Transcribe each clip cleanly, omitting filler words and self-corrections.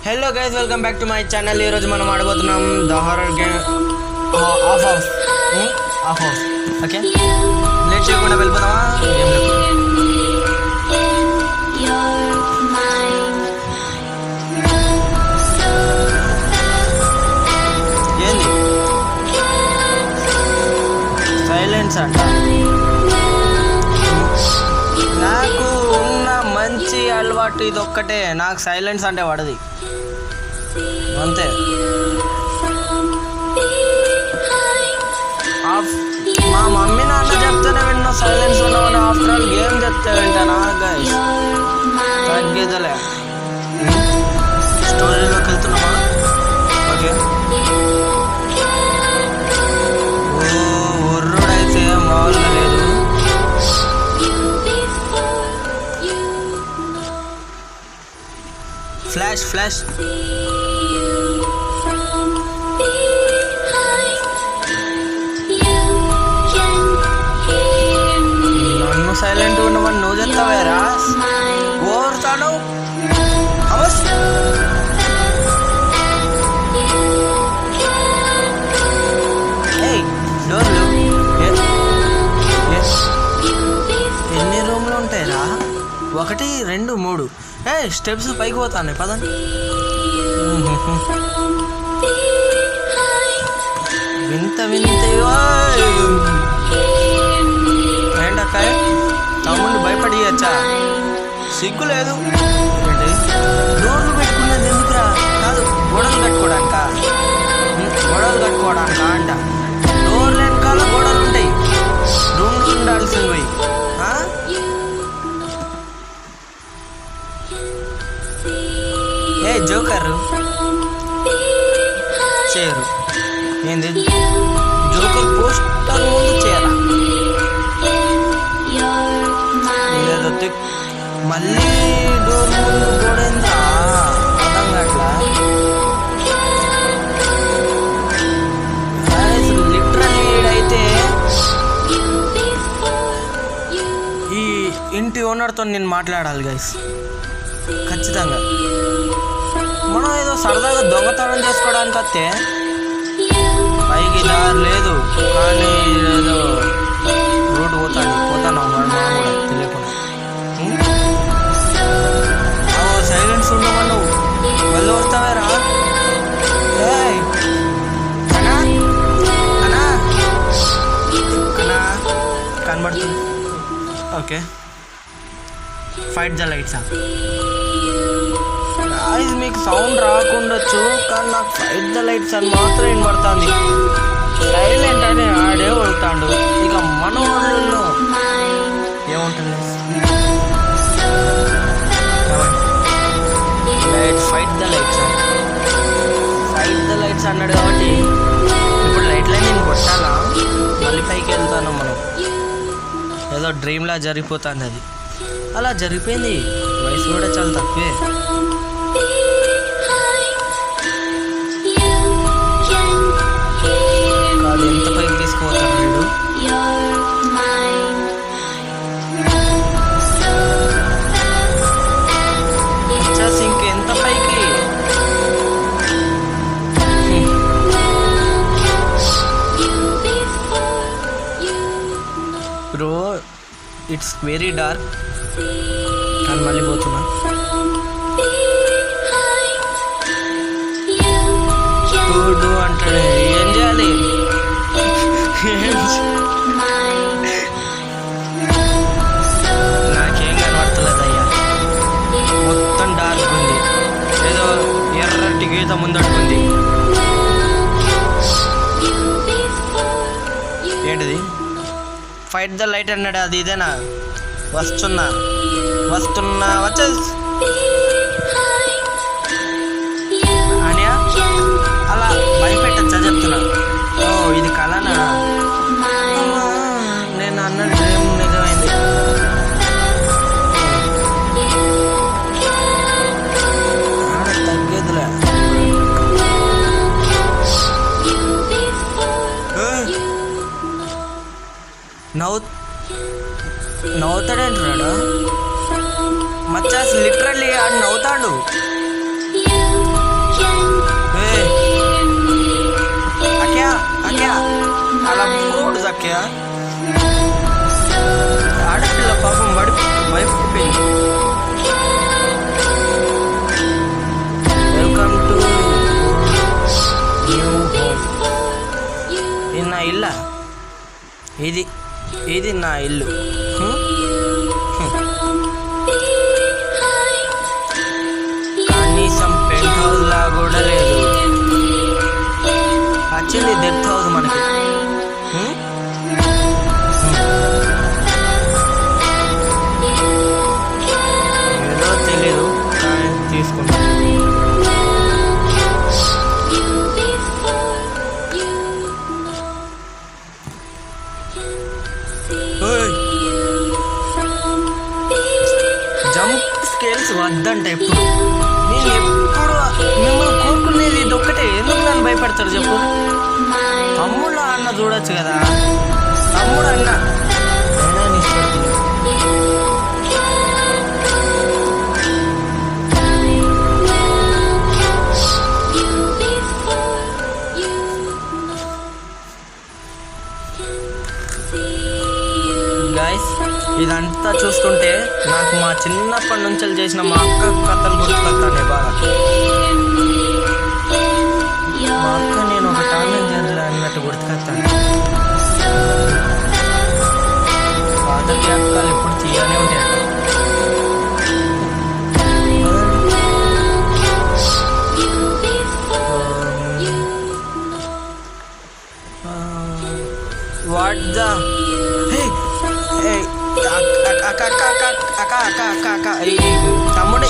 Hello guys, welcome back to my channel. ఈరోజు మనం ఆడబోతున్నాం the horror game of house. Okay, late చేయకుండా వెళ్ళిపోతామా గేమ్లోకి. ఏంది సైలెన్స్ అంట? నాకు ఉన్న మంచి అలవాటు ఇది ఒక్కటే, నాకు సైలెన్స్ అంటే పడది అంతే. మా మమ్మీ నాన్న చెప్తేనే విన్నా సైలెన్స్ ఉన్నామని. ఆఫ్టర్ ఆల్ గేమ్ చెప్తే వింటానా గైస్? తగ్గేదలే. స్టోరీలోకి వెళ్తున్నామా? ఓకే, ఒర్రుడైతే మామూలుగా లేదు. ఫ్లాష్ నన్ను సైలెంట్ ఉండమని నువ్వు చెప్తావేరా? ఓరుతాడు డోర్లు ఎన్ని రూమ్లు ఉంటాయిరా? 1 2 3. స్టెప్స్ పైకి పోతాను పదండి. వింత ఏంటక్క? తమ్ముడిని భయపడియచ్చా? సిగ్గు లేదు ఏంటి? డోర్లు పెట్టుకున్నది ఎందుకురా? కాదు, గోడలు కట్టుకోవడానికా? అంట. డోర్లు వెనకాల గోడలు ఉంటాయి, రూమ్లు ఉండాల్సినవి. జోకర్ చేయరు ఏంది? జోకర్ పోస్టర్ ముందు చేయరా? మళ్ళీ డోర్ ముందు గోడేంద్రా? అర్థం కాట్లా. లిటరల్లీ అయితే ఈ ఇంటి ఓనర్తో నేను మాట్లాడాలి గైస్, ఖచ్చితంగా. మనం ఏదో సరదాగా దొంగతనం చేసుకోవడానికి వస్తే పైకి దారి లేదు, కానీ ఏదో రోడ్డు పోతాను వాడు మనం కూడా తెలియకుండా. సైలెన్స్ ఉండమని నువ్వు వెళ్ళి వస్తావేరా? అనా కనబడుతుంది. ఓకే, ఫైట్ ద లైట్సా? మీకు సౌండ్ రాకుండొచ్చు, కానీ నాకు ఫైట్ ద లైట్స్ అని మాత్రం వినబడుతుంది. సైలెంట్ అని ఆడే వెళ్తాడు. ఇక మన ఊళ్ళో ఏముంటుంది? ఫైట్ ద లైట్స్ అన్నాడు కాబట్టి ఇప్పుడు లైట్లే నేను కొట్టాలా? మళ్ళీ పైకి వెళ్తాను. మనం ఏదో డ్రీమ్లా జరిగిపోతుంది అది. అలా జరిగిపోయింది. వయసు కూడా చాలా తక్కువే. ఎంత పైకి తీసుకుపోతాడు వీడు? వచ్చేసి ఇంకెంత పైకి? Bro, it's very dark. కానీ మళ్ళీ పోతున్నా. డూ అంటాడు. ఏం చేయాలి? నాకేం కనబడతలేదయ్యా, మొత్తం డార్క్ ఉంది. ఏదో ఎర్రటి గీత ముందడుకుంది. ఏంటిది? ఫైట్ ద లైట్ అన్నాడు. అది ఇదేనా? వస్తున్నా వచ్చే అనియా, అలా భయపెట్టచ్చా చెప్తున్నా. ఓ, ఇది కలనా? నేను అన్నది డ్రీమ్ నిజమైంది. తగ్గేదిలే. నవ్వుతాడంటున్నాడు మచ్చాస్. లిటరల్లీ ఆడు నవ్వుతాడు. నాకే ఆడపిల్ల పాపం వాడి వైఫ్ అయిపోయింది. Welcome to new home. ఇది నా ఇల్లా? ఇది నా ఇల్లు. కనీసం పెంట్ హౌస్ లా కూడా లేదు. యాక్చువల్లీ డెత్ హౌస్ మనకి. ఏదో తెలీదు కానీ తీసుకుంటాం. జంప్ స్కేల్స్ వద్దంట ఎప్పుడు. నేను ఎప్పుడు మిమ్మల్ని కోరుకునేది ఇది ఒక్కటే. ఎందుకు నన్ను భయపడతారు చెప్పు? తమ్ముళ్ళ అన్న చూడొచ్చు కదా. తమ్ముడు అన్న అయినా ఇష్టపడుతుంది. గైస్ ఇదంతా చూస్తుంటే నాకు మా చిన్నప్పటి నుంచి చేసిన మా అక్క కథలు గుర్తుకొస్తానే బాగా. మా అక్క నేను ఒక టాలెంట్ చేయాలి అన్నట్టు గుర్తుకొస్తాను. పాత జ్ఞాపకాలు ఎప్పుడు తీయనే ఉంటాయి. వాట్ ద తమ్ముడు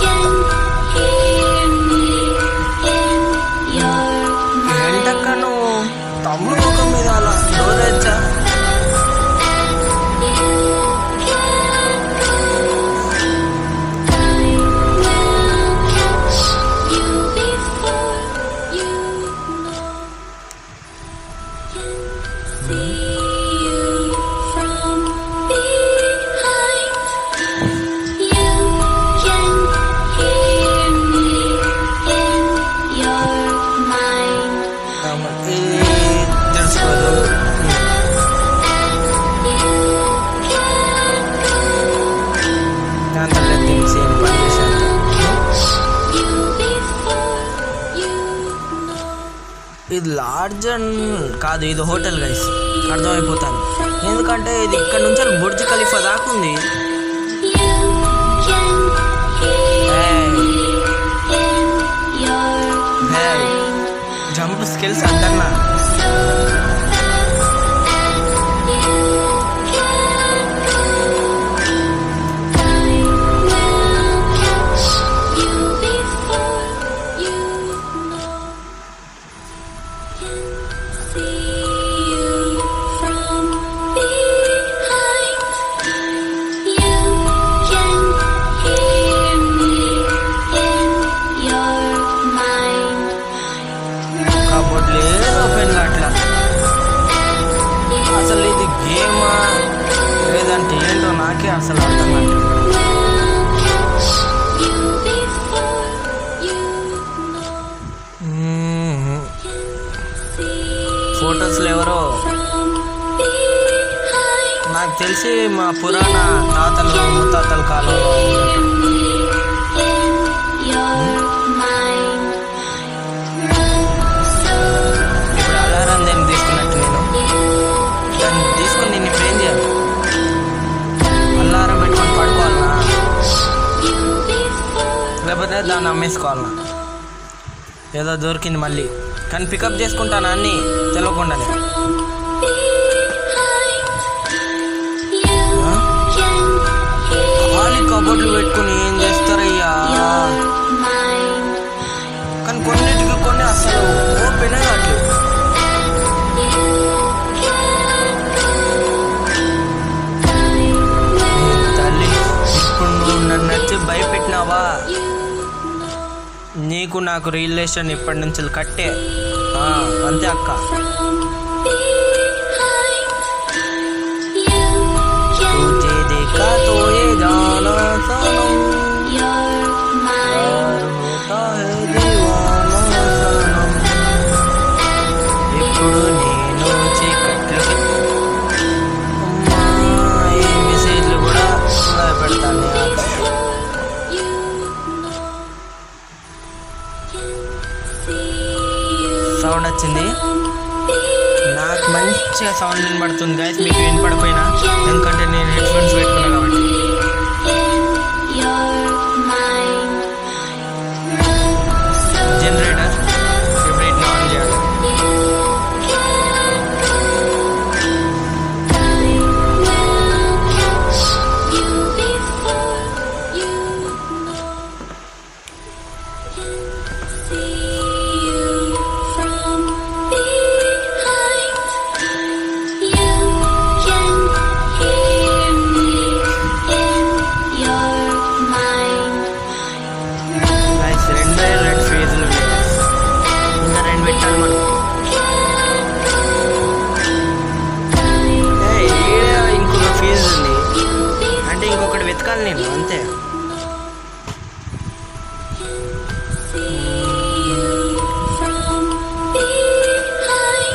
ఏంటక్క నువ్వు తమ్ముడు ముఖం మీద అలా డోరేచ్చా? తెలుసుకోదు. దాంతో సేమ్ పని చేశాను. ఇది లాడ్జ్ కాదు, ఇది హోటల్ గైస్. అర్థమైపోతాను ఎందుకంటే ఇది ఇక్కడ నుంచి బుర్జ్ ఖలీఫా దాకా ఉంది. జంప్ స్కిల్స్ అంటన్నా. అసలు ఇది గేమా లేదంటే ఏంటో నాకే అసలు అర్థం కాదు. ఫొటోస్లో ఎవరో నాకు తెలిసి మా పురాణ తాతలు ముత్తాతల కాలంలో ఇప్పుడు అలారం దేని తీసుకున్నట్టు నేను దాన్ని తీసుకుని నేను ఇప్పుడు ఏం చేయాలి? అలారం పెట్టుకొని పడుకోవాలనా లేకపోతే దాన్ని అమ్మేసుకోవాలనా? ఏదో దొరికింది మళ్ళీ కానీ పికప్ చేసుకుంటాను అన్నీ తెలియకుండానే. ఖాళీ కబోర్డులు పెట్టుకుని ఏం చేస్తారయ్యా? కానీ కొన్నిటికి కొన్ని అసలు ఓపెనే కావట్లేదు. తల్లి ఇప్పుడు నువ్వు నన్ను నచ్చి భయపెట్టినావా? నీకు నాకు రిలేషన్ ఇప్పటి నుంచి కట్టే అంతే అక్క. तुझे देखा तो ये जाना सनम यार होता है दीवाना सनम. ఇప్పుడు నేను చీకట్లకి సౌండ్ వచ్చింది. నాకు మంచిగా సౌండ్ వినపడుతుంది గైస్, మీకు వినపడిపోయినా, ఎందుకంటే నేను హెడ్ ఫోన్స్ పెట్టుకున్నా కాబట్టి. జనరేటర్ సెపరేట్ ఆన్ చేయాలి. నేను అంతే.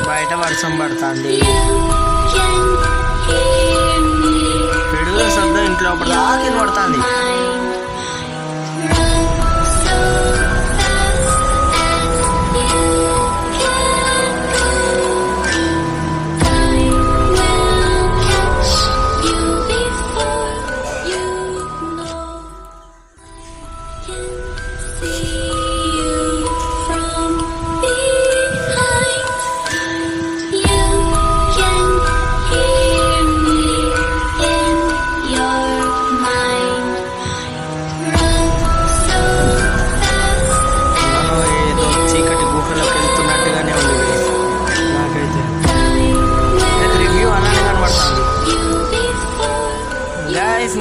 బయట వర్షం పడుతుంది, పిడుగుల శబ్దం ఇంట్లో లోపల దాకా పడుతుంది.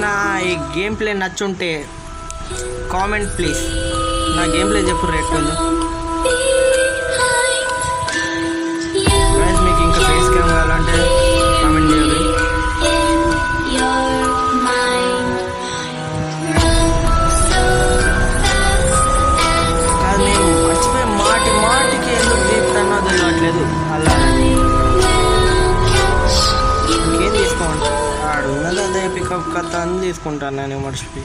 నా ఈ గేమ్ ప్లే నచ్చుంటే కామెంట్ ప్లీజ్. నా గేమ్ ప్లే చెప్పు రేట్ ఉంది గైస్. మీకు ఇంకా ఫేస్ క్యామ్ కావాలంటే కామెంట్ చేయాలి. కాదు నేను మర్చిపోయి మాటికి ఎందుకు తీస్తానో తెలియట్లేదు. అలా ఇంకేం తీసుకోండి, ఆడు ఉన్నది అదే పికప్ కథ అని తీసుకుంటాను నేను మర్చిపోయి.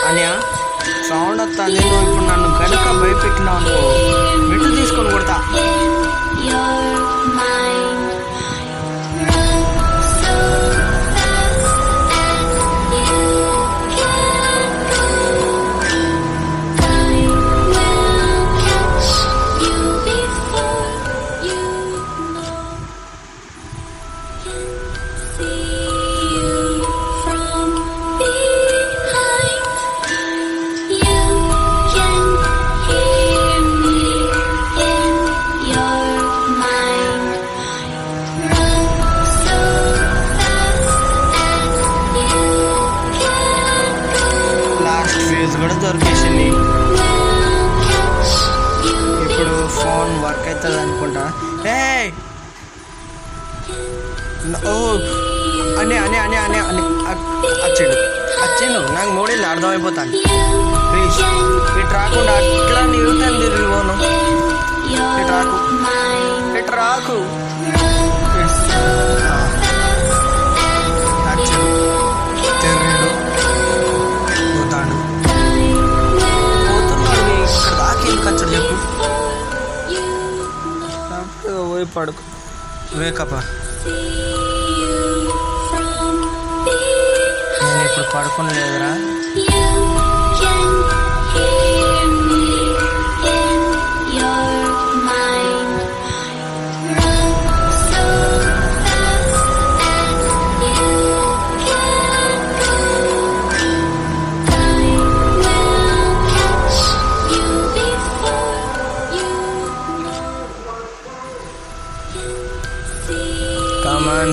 అనియా సౌండ్ వస్తుంది, నువ్వు ఇప్పుడు నన్ను కనుక భయపెట్టినావు అనుకో, మెట్టు తీసుకొని కొడతా. కూడా దొరికేసింది. ఇప్పుడు ఫోన్ వర్క్ అవుతుంది అనుకుంటా. ఓ అని అని అని అని అని వచ్చిండు నాకు మూడేళ్ళు అర్థమైపోతాను. ప్లీజ్ ఇటు రాకుండా అట్లా నీవుతాను తిరిగి పోను. ఇటు రాకు పోయి పడుకో. వేకప్పా, నేను ఇప్పుడు పడుకుని లేదురా. Come on.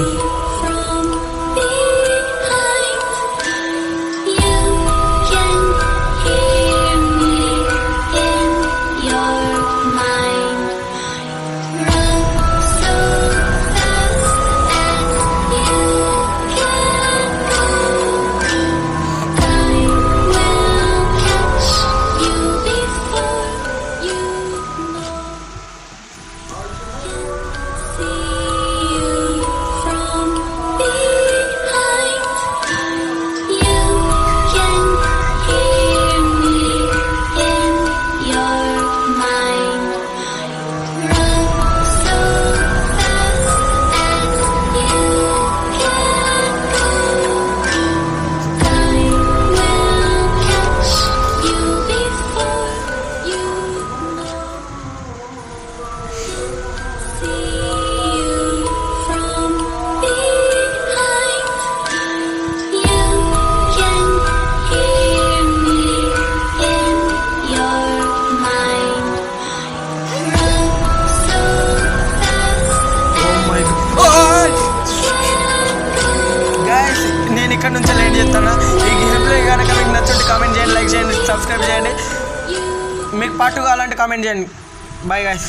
సబ్స్క్రైబ్ చేయండి. మీకు పార్ట్ కావాలంటే కామెంట్ చేయండి. Bye guys.